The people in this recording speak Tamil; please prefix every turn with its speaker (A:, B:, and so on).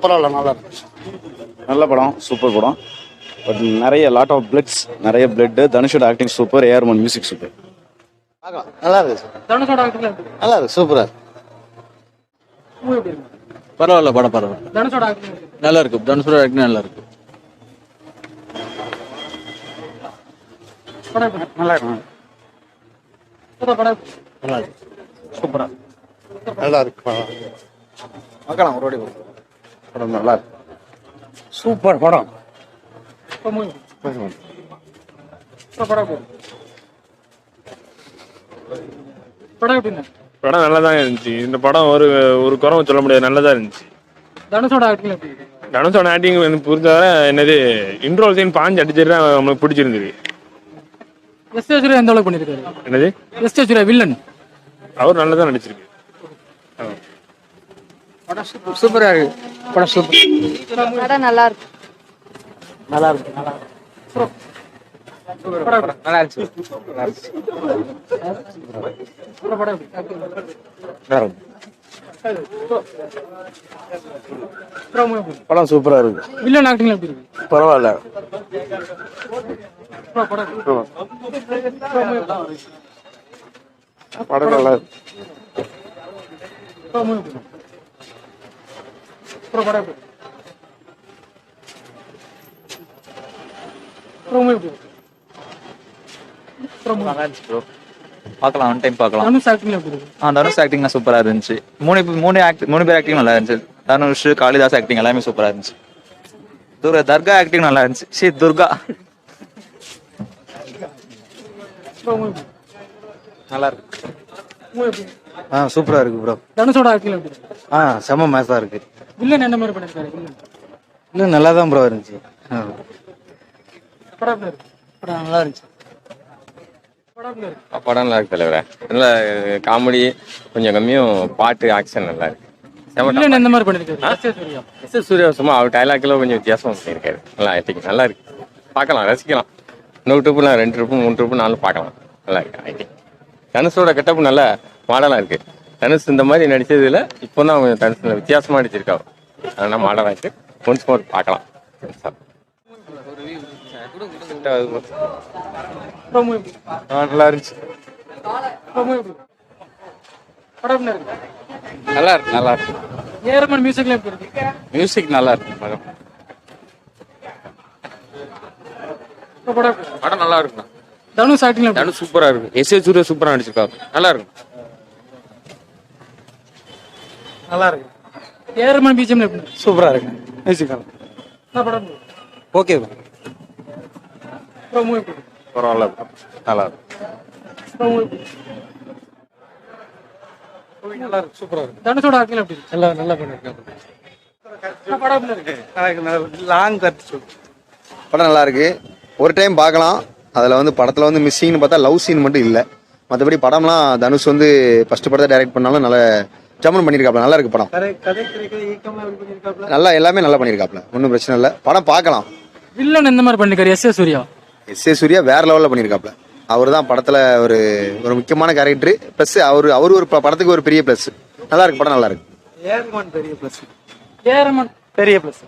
A: பரவாயில்ல, நல்லா இருக்கு.
B: நல்ல படம், சூப்பர் படம். பட் நிறைய லாட் ஆஃப் பிளட்ஸ், நிறைய பிளட். தனுஷோட acting super, AR Rahman music super.
A: நல்லா இருக்கு. தனுஷோட ஆக்டிங் நல்லா இருக்கு, சூப்பரா இருக்கு.
C: பரவாயில்ல, படம் பரவாயில்ல.
A: தனுஷோட ஆக்டிங்
C: நல்லா இருக்கு. தனுஷோட ஆக்டிங் நல்லா இருக்கு.
A: நல்லா இருக்கு. நல்லா இருக்கு, சூப்பரா நல்லா இருக்கு.
B: பார்க்கலாம், ஒரு வாட்டி
A: படம் நல்லா இருக்கு, சூப்பர் படம்.
D: படம் நல்லா தான் இருந்துச்சு. இந்த படம் ஒரு ஒரு குறவும் சொல்ல முடியாது, நல்லதா இருந்துச்சு.
A: தனுஷோட ஆக்டிங் எப்படி?
D: தனுஷோட ஆக்டிங் வந்து புரிஞ்சவரை என்னது இன்ட்ரோல் சீன் பாஞ்சு அடிச்சிட்டு நம்மளுக்கு பிடிச்சிருந்தது.
A: எஸ் ஏ சூர்யா எந்த அளவுக்கு பண்ணிருக்காரு?
D: என்னது
A: எஸ் ஏ சூர்யா வில்லன்
D: அவர் நல்லா தான் நடிச்சிருக்கு.
A: சூப்பரா இருக்கு. படம் சூப்பர்.
E: படம் நல்லா இருக்கு.
A: நல்லா இருக்கு. நல்லா இருக்கு. நல்லா இருந்துச்சு.
B: படம் சூப்பரா இருக்கு.
A: வில்லன் ஆக்டிங் எப்படி இருக்கு?
B: பரவாயில்ல.
A: படம் நல்லா இருக்கு.
C: பார்க்கலாம், ஒன் டைம் பார்க்கலாம்.
A: தனுஷ் ஆக்டிங் எப்படி இருக்கு?
C: தனுஷ் ஆக்டிங் சூப்பரா இருந்துச்சு. மூணு பேர் ஆக்டிங் நல்லா இருந்துச்சு. தனுஷ், காளிதாஸ் ஆக்டிங் எல்லாமே சூப்பரா இருந்துச்சு. தர்கா ஆக்டிங் நல்லா இருந்துச்சு. துர்கா
B: நல்லா இருக்கு. சூப்பரா இருக்கு ப்ரோ.
A: தனுஷோட ஆக்டிங் எப்படி இருக்கு?
B: செம மேஸா இருக்கு.
A: வில்லன் என்ன மாதிரி பண்ணிருக்காரு?
B: இன்னும் நல்லா தான் ப்ரோ இருந்துச்சு.
A: படம் நல்லா இருந்துச்சு.
F: படம் நல்லா இருக்கு தலைவரே. நல்ல காமெடி கொஞ்சம் கம்மியும், பாட்டு ஆக்ஷன் நல்லா இருக்கு.
A: வில்லன் எந்த மாதிரி பண்ணிருக்காரு?
F: எஸ் எஸ் சூர்யா சும்மா அவர் டைலாக்ல கொஞ்சம் வித்தியாசம் பண்ணியிருக்காரு. நல்லா ஆக்டிங் நல்லா இருக்கு. பார்க்கலாம், ரசிக்கலாம். இன்னொரு ட்ரிப்பு, 2 ட்ரிப்பு 3 ட்ரிப்பு 4 பார்க்கலாம். நல்லா இருக்கு ஆக்டிங். தனுஷோட கெட்டப்பு நல்ல மாடலா இருக்கு. தனுஷ் இந்த மாதிரி நடிச்சதுல இப்போ தான் அவங்க தனுஷ் வித்தியாசமா நடிச்சிருக்காரு. அதனால மாடலா இருக்கு. ஒன்ஸ் மோர் பார்க்கலாம்.
B: நல்லா இருந்துச்சு.
F: நல்லா இருக்கு, நல்லா இருக்கு.
A: ஏஆர்மன் மியூசிக்ல எப்படி இருக்கு?
F: மியூசிக் நல்லா இருக்கு. படம் நல்லா இருக்குண்ணா.
A: தனுஷ் ஆக்டிங்
F: தனுஷ் சூப்பரா இருக்கு. எஸ் ஏ சூர்யா சூப்பரா நடிச்சிருக்காரு. நல்லா இருக்கு.
A: நல்லா இருக்கு. ஏஆர்மன் பிஜிஎம் எப்படி இருக்கு?
B: சூப்பரா இருக்கு. Music okay.
D: பரவாயில்ல, நல்லா இருக்கு.
A: சூப்பரா இருக்கு. தனுஷோட ஆக்டிங் எப்படி இருக்கு? நல்லா பண்ணிருக்காங்க.
B: Long cut. படம் நல்லா இருக்கு. ஒரு டைம் பார்க்கலாம். அதில் வந்து படத்தில் வந்து மிஸ்ஸிங்னு பார்த்தா லவ் சீன் மட்டும் இல்லை. மற்றபடி படம்லாம் தனுஷ் வந்து ஃபர்ஸ்ட் படத்தை டைரக்ட் பண்ணாலும் நல்லா ஜம்முன்னு பண்ணியிருக்காப்ல. நல்லா இருக்கு படம். நல்லா எல்லாமே நல்லா பண்ணியிருக்காப்ல. ஒன்றும் பிரச்சனை இல்லை. படம் பார்க்கலாம்.
A: வில்லன் எந்த மாதிரி பண்ணிருக்காரு? S A Surya.
B: S A Surya வேற லெவலில் பண்ணியிருக்காப்ல. அவர் தான் படத்தில் ஒரு முக்கியமான கேரக்டர். ப்ளஸ் அவர் ஒரு படத்துக்கு ஒரு பெரிய ப்ளஸ். நல்லா இருக்கு படம், நல்லா இருக்கு.
A: ஏஆர்மன் பெரிய ப்ளஸ்.